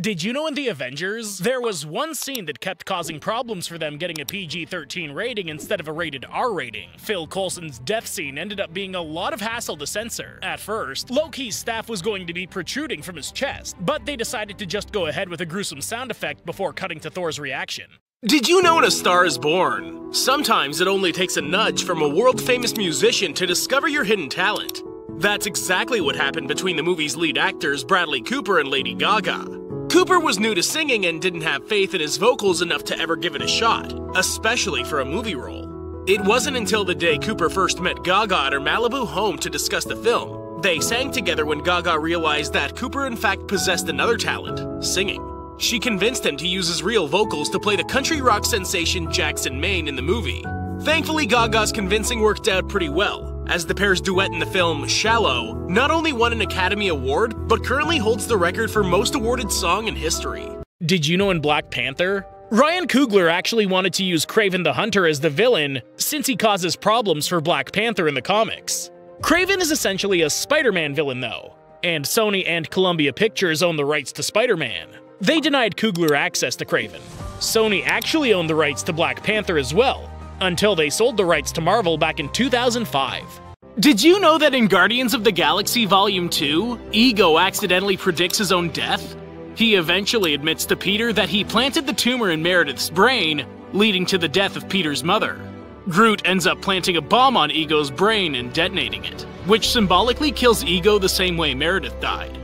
Did you know in the Avengers, there was one scene that kept causing problems for them getting a PG-13 rating instead of a rated R rating? Phil Coulson's death scene ended up being a lot of hassle to censor. At first, Loki's staff was going to be protruding from his chest, but they decided to just go ahead with a gruesome sound effect before cutting to Thor's reaction. Did you know in A Star is Born, sometimes it only takes a nudge from a world-famous musician to discover your hidden talent? That's exactly what happened between the movie's lead actors Bradley Cooper and Lady Gaga. Cooper was new to singing and didn't have faith in his vocals enough to ever give it a shot, especially for a movie role. It wasn't until the day Cooper first met Gaga at her Malibu home to discuss the film. They sang together when Gaga realized that Cooper in fact possessed another talent, singing. She convinced him to use his real vocals to play the country rock sensation Jackson Maine in the movie. Thankfully, Gaga's convincing worked out pretty well, as the pair's duet in the film Shallow not only won an Academy Award, but currently holds the record for most awarded song in history. Did you know in Black Panther, Ryan Coogler actually wanted to use Kraven the Hunter as the villain since he causes problems for Black Panther in the comics? Kraven is essentially a Spider-Man villain though, and Sony and Columbia Pictures own the rights to Spider-Man. They denied Coogler access to Kraven. Sony actually owned the rights to Black Panther as well, until they sold the rights to Marvel back in 2005. Did you know that in Guardians of the Galaxy Volume 2, Ego accidentally predicts his own death? He eventually admits to Peter that he planted the tumor in Meredith's brain, leading to the death of Peter's mother. Groot ends up planting a bomb on Ego's brain and detonating it, which symbolically kills Ego the same way Meredith died.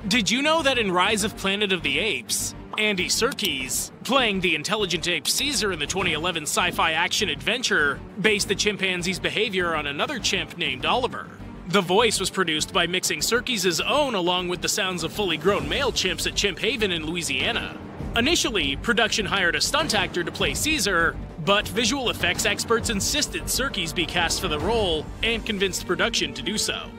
Did you know that in Rise of Planet of the Apes, Andy Serkis, playing the intelligent ape Caesar in the 2011 sci-fi action-adventure, based the chimpanzee's behavior on another chimp named Oliver? The voice was produced by mixing Serkis' own along with the sounds of fully grown male chimps at Chimp Haven in Louisiana. Initially, production hired a stunt actor to play Caesar, but visual effects experts insisted Serkis be cast for the role and convinced production to do so.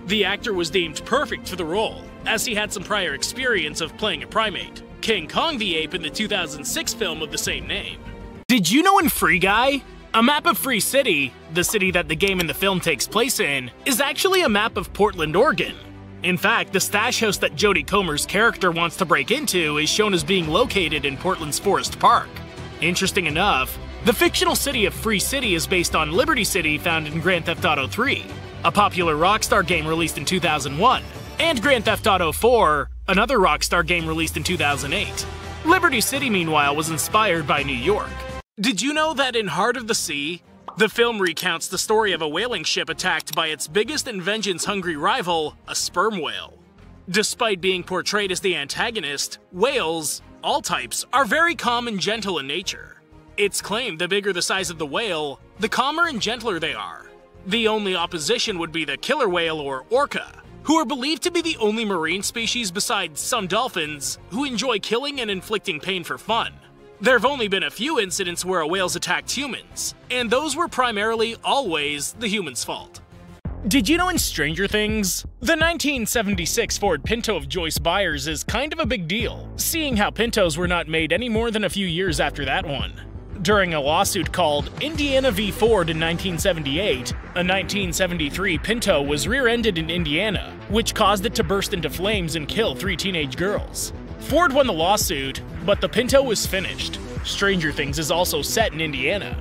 The actor was deemed perfect for the role, as he had some prior experience of playing a primate, King Kong the Ape in the 2006 film of the same name. Did you know in Free Guy, a map of Free City, the city that the game in the film takes place in, is actually a map of Portland, Oregon? In fact, the stash house that Jodie Comer's character wants to break into is shown as being located in Portland's Forest Park. Interesting enough, the fictional city of Free City is based on Liberty City found in Grand Theft Auto 3, a popular Rockstar game released in 2001, and Grand Theft Auto 4, another Rockstar game released in 2008. Liberty City, meanwhile, was inspired by New York. Did you know that in Heart of the Sea, the film recounts the story of a whaling ship attacked by its biggest and vengeance-hungry rival, a sperm whale? Despite being portrayed as the antagonist, whales, all types, are very calm and gentle in nature. It's claimed the bigger the size of the whale, the calmer and gentler they are. The only opposition would be the killer whale or orca, who are believed to be the only marine species besides some dolphins who enjoy killing and inflicting pain for fun. There have only been a few incidents where a whale's attacked humans, and those were primarily always the human's fault. Did you know in Stranger Things, the 1976 Ford Pinto of Joyce Byers is kind of a big deal, seeing how Pintos were not made any more than a few years after that one. During a lawsuit called Indiana v. Ford in 1978, a 1973 Pinto was rear-ended in Indiana, which caused it to burst into flames and kill 3 teenage girls. Ford won the lawsuit, but the Pinto was finished. Stranger Things is also set in Indiana.